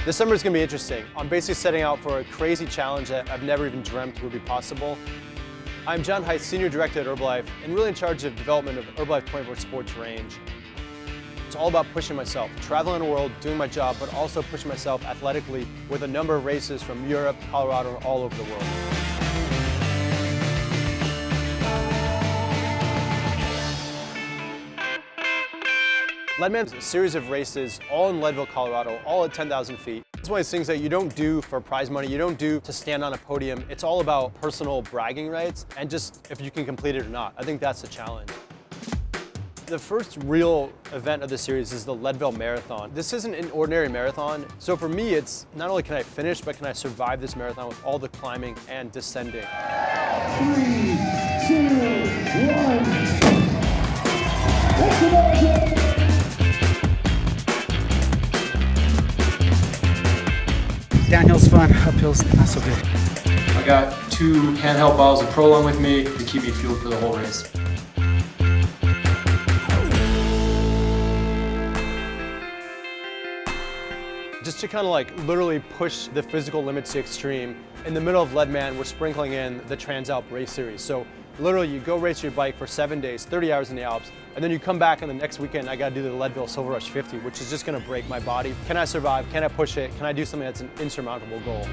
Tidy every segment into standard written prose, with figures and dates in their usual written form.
This summer is going to be interesting. I'm basically setting out for a crazy challenge that I've never even dreamt would be possible. I'm John Heiss, Senior Director at Herbalife, and really in charge of development of Herbalife24 sports range. It's all about pushing myself, traveling the world, doing my job, but also pushing myself athletically with a number of races from Europe, Colorado, and all over the world. Leadman is a series of races, all in Leadville, Colorado, all at 10,000 feet. It's one of those things that you don't do for prize money, you don't do to stand on a podium. It's all about personal bragging rights and just if you can complete it or not. I think that's the challenge. The first real event of the series is the Leadville Marathon. This isn't an ordinary marathon, so for me it's not only can I finish, but can I survive this marathon with all the climbing and descending. 3, 2, 1. Downhill's fun, uphill's not so good. I got 2 handheld bottles of Prolong with me to keep me fueled for the whole race. Just to kind of like literally push the physical limits to extreme, in the middle of Leadman, we're sprinkling in the Transalp race series. So literally you go race your bike for 7 days, 30 hours in the Alps, and then you come back and the next weekend I gotta do the Leadville Silver Rush 50, which is just gonna break my body. Can I survive? Can I push it? Can I do something that's an insurmountable goal?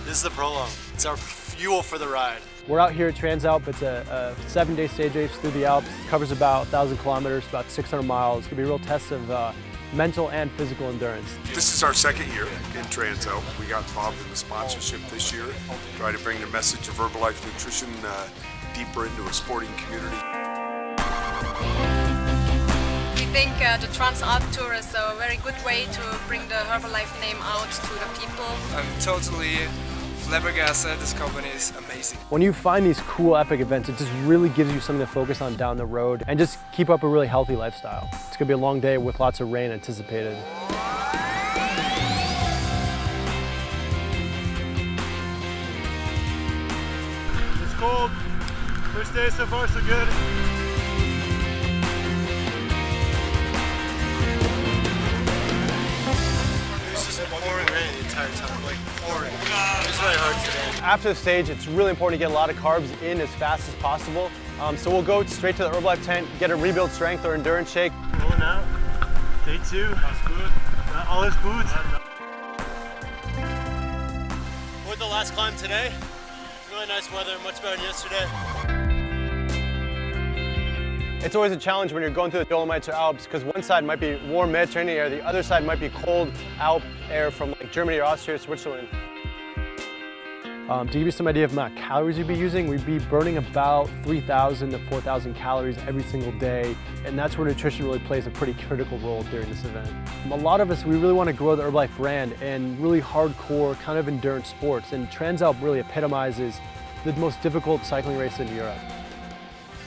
This is the Prolong. It's our fuel for the ride. We're out here at Transalp. It's a 7-day stage race through the Alps. It covers about 1,000 kilometers, about 600 miles. It's gonna be a real test of mental and physical endurance. This is our second year in Transalp. We got involved in the sponsorship this year, try to bring the message of Herbalife Nutrition deeper into a sporting community. We think the Transalp Tour is a very good way to bring the Herbalife name out to the people. I'm totally flabbergasted. This company is amazing. When you find these cool epic events, it just really gives you something to focus on down the road and just keep up a really healthy lifestyle. It's gonna be a long day with lots of rain anticipated. It's cold. First day so far so good. It's just pouring rain the entire time, like pouring. It's really hard today. After the stage, it's really important to get a lot of carbs in as fast as possible. So we'll go straight to the Herbalife tent, get a rebuild strength or endurance shake. Rolling out. Day 2. That's good. All is good. With the last climb today, really nice weather, much better than yesterday. It's always a challenge when you're going through the Dolomites or Alps because one side might be warm Mediterranean air, the other side might be cold Alp air from like Germany or Austria or Switzerland. To give you some idea of the amount of calories you'd be using, we'd be burning about 3,000 to 4,000 calories every single day, and that's where nutrition really plays a pretty critical role during this event. A lot of us, we really want to grow the Herbalife brand in really hardcore kind of endurance sports, and Transalp really epitomizes the most difficult cycling race in Europe.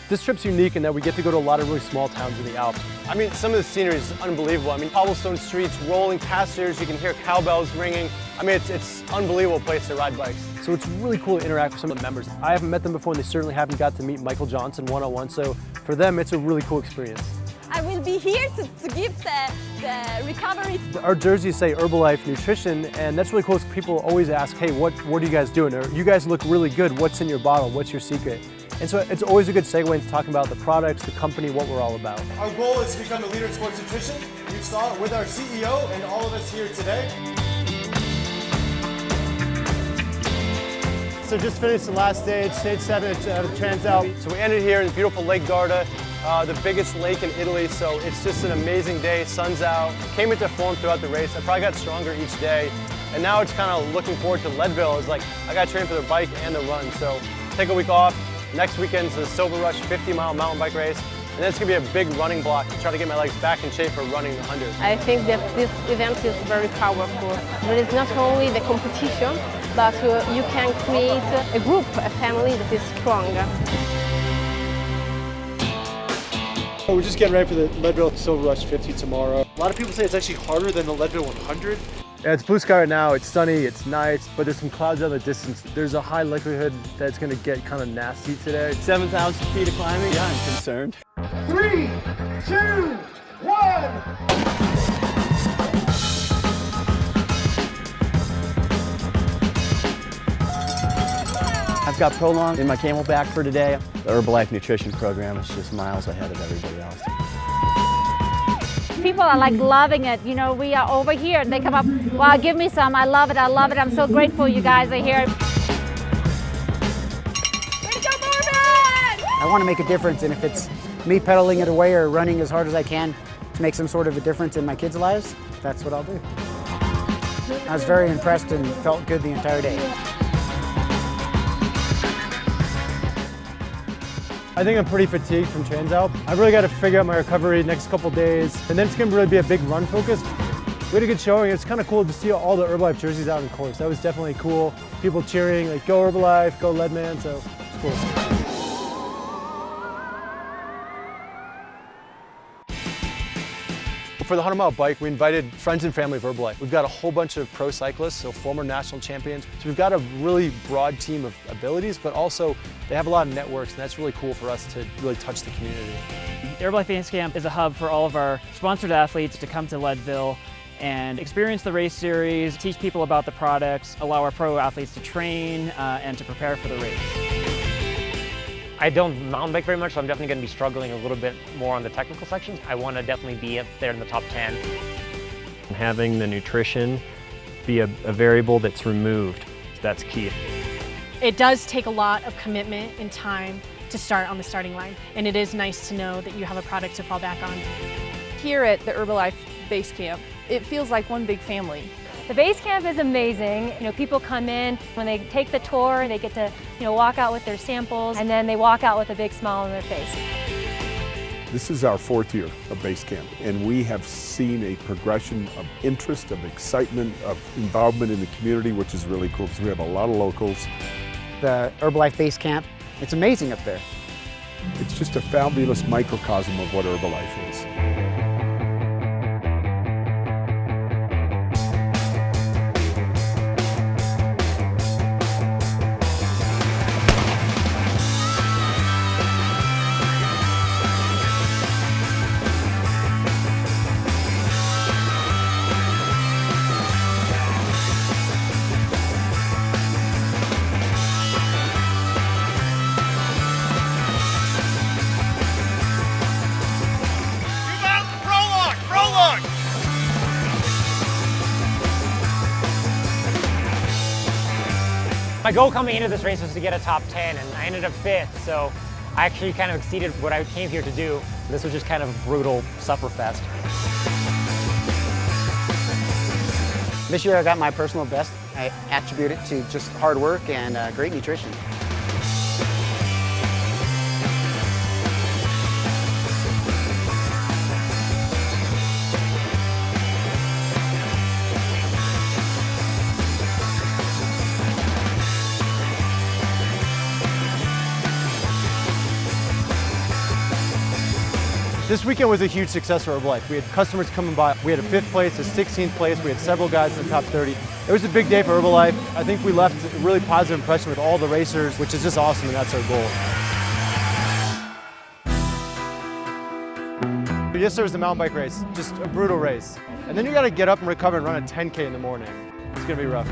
This trip's unique in that we get to go to a lot of really small towns in the Alps. I mean, some of the scenery is unbelievable. I mean, cobblestone streets, rolling pastures, you can hear cowbells ringing. I mean, it's an unbelievable place to ride bikes. So it's really cool to interact with some of the members. I haven't met them before, and they certainly haven't got to meet Michael Johnson one-on-one, so for them, it's a really cool experience. I will be here to give the recovery. Our jerseys say Herbalife Nutrition, and that's really cool because people always ask, hey, what are you guys doing? Or you guys look really good. What's in your bottle? What's your secret? And so it's always a good segue into talking about the products, the company, what we're all about. Our goal is to become a leader in sports nutrition. We saw it with our CEO and all of us here today. So just finished the last stage 7 at Transalp. So we ended here in the beautiful Lake Garda, the biggest lake in Italy. So it's just an amazing day, sun's out. Came into form throughout the race. I probably got stronger each day. And now it's kind of looking forward to Leadville. It's like, I got to train for the bike and the run. So take a week off. Next weekend's the Silver Rush 50-mile mountain bike race. And then it's going to be a big running block to try to get my legs back in shape for running the 100. I think that this event is very powerful. There is not only the competition, but you can create a group, a family that is strong. We're just getting ready for the Leadville Silver Rush 50 tomorrow. A lot of people say it's actually harder than the Leadville 100. Yeah, it's blue sky right now, it's sunny, it's nice, but there's some clouds out in the distance. There's a high likelihood that it's gonna get kind of nasty today. 7,000 feet of climbing? Yeah, I'm concerned. 3, 2, 1. I've got Prolong in my Camelback for today. The Herbalife nutrition program is just miles ahead of everybody else. People are like loving it. You know, we are over here and they come up, wow, give me some. I love it. I love it. I'm so grateful you guys are here. I want to make a difference, and if it's me pedaling it away or running as hard as I can to make some sort of a difference in my kids' lives, that's what I'll do. I was very impressed and felt good the entire day. I think I'm pretty fatigued from Transalp. I've really got to figure out my recovery next couple days, and then it's going to really be a big run focus. We had a good showing. It's kind of cool to see all the Herbalife jerseys out in course. That was definitely cool. People cheering, like, go Herbalife, go Leadman, so it's cool. For the 100-mile bike, we invited friends and family of Herbalife. We've got a whole bunch of pro cyclists, so former national champions. So we've got a really broad team of abilities, but also they have a lot of networks, and that's really cool for us to really touch the community. Herbalife Base Camp is a hub for all of our sponsored athletes to come to Leadville and experience the race series, teach people about the products, allow our pro athletes to train and to prepare for the race. I don't mountain bike very much, so I'm definitely going to be struggling a little bit more on the technical sections. I want to definitely be up there in the top 10. Having the nutrition be a variable that's removed, that's key. It does take a lot of commitment and time to start on the starting line, and it is nice to know that you have a product to fall back on. Here at the Herbalife Base Camp, it feels like one big family. The base camp is amazing. You know, people come in, when they take the tour, they get to, walk out with their samples, and then they walk out with a big smile on their face. This is our 4th year of Base Camp, and we have seen a progression of interest, of excitement, of involvement in the community, which is really cool because we have a lot of locals. The Herbalife Base Camp, it's amazing up there. It's just a fabulous microcosm of what Herbalife is. My goal coming into this race was to get a top 10, and I ended up 5th, so I actually kind of exceeded what I came here to do. This was just kind of a brutal sufferfest. This year I got my personal best. I attribute it to just hard work and great nutrition. This weekend was a huge success for Herbalife. We had customers coming by. We had a 5th place, a 16th place. We had several guys in the top 30. It was a big day for Herbalife. I think we left a really positive impression with all the racers, which is just awesome, and that's our goal. Yesterday was the mountain bike race, just a brutal race. And then you got to get up and recover and run a 10K in the morning. It's going to be rough.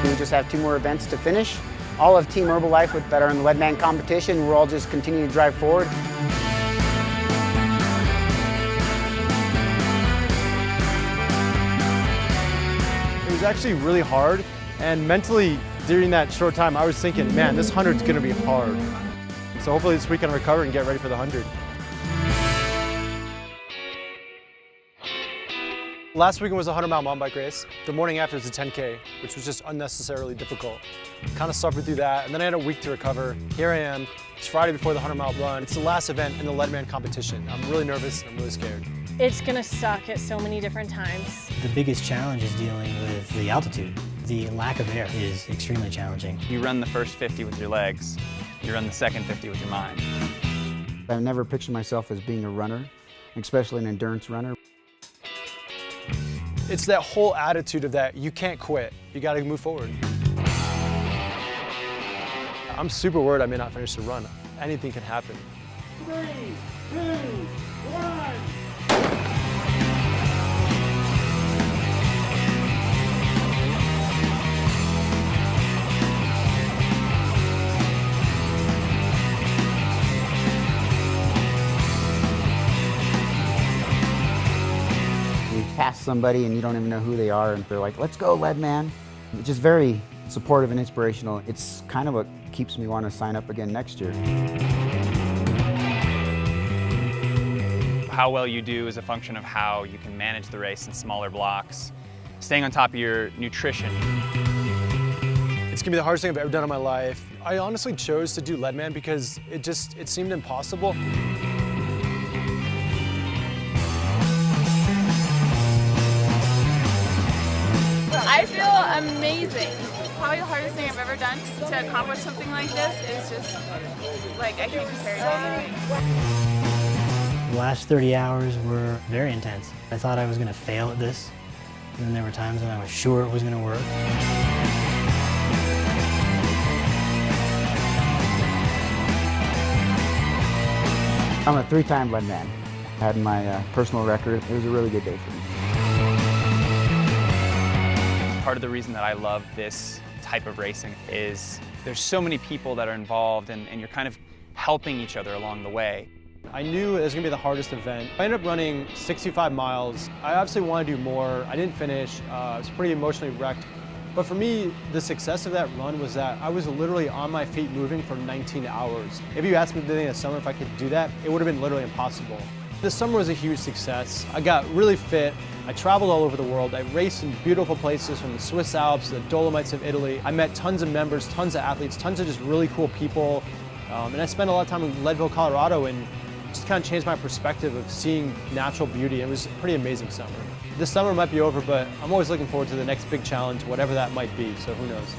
We just have 2 more events to finish. All of Team Herbalife that are in the Leadman competition, we're all just continuing to drive forward. It was actually really hard, and mentally during that short time I was thinking, man, this 100's going to be hard. So hopefully this weekend I'll recover and get ready for the 100. Last weekend was a 100-mile mountain bike race. The morning after was a 10K, which was just unnecessarily difficult. Kind of suffered through that, and then I had a week to recover. Here I am. It's Friday before the 100-mile run. It's the last event in the Leadman competition. I'm really nervous, I'm really scared. It's gonna suck at so many different times. The biggest challenge is dealing with the altitude. The lack of air is extremely challenging. You run the first 50 with your legs. You run the second 50 with your mind. I've never pictured myself as being a runner, especially an endurance runner. It's that whole attitude of that you can't quit, you gotta move forward. I'm super worried I may not finish the run. Anything can happen. 3, 2, 1. You pass somebody and you don't even know who they are and they're like, let's go, lead man. It's just very supportive and inspirational. It's kind of what keeps me want to sign up again next year. How well you do is a function of how you can manage the race in smaller blocks, staying on top of your nutrition. It's gonna be the hardest thing I've ever done in my life. I honestly chose to do Leadman because it seemed impossible. I feel amazing. Probably the hardest thing I've ever done to accomplish something like this is just, like, I can't compare it to anything. The last 30 hours were very intense. I thought I was going to fail at this, and then there were times when I was sure it was going to work. I'm a 3-time lead man. Had my personal record. It was a really good day for me. Part of the reason that I love this type of racing is there's so many people that are involved and you're kind of helping each other along the way. I knew it was gonna be the hardest event. I ended up running 65 miles. I obviously wanted to do more. I didn't finish. I was pretty emotionally wrecked. But for me, the success of that run was that I was literally on my feet moving for 19 hours. If you asked me at the beginning of the summer if I could do that, it would have been literally impossible. The summer was a huge success. I got really fit. I traveled all over the world. I raced in beautiful places from the Swiss Alps to the Dolomites of Italy. I met tons of members, tons of athletes, tons of just really cool people. And I spent a lot of time in Leadville, Colorado, and just kind of changed my perspective of seeing natural beauty. It was a pretty amazing summer. This summer might be over, but I'm always looking forward to the next big challenge, whatever that might be, so who knows.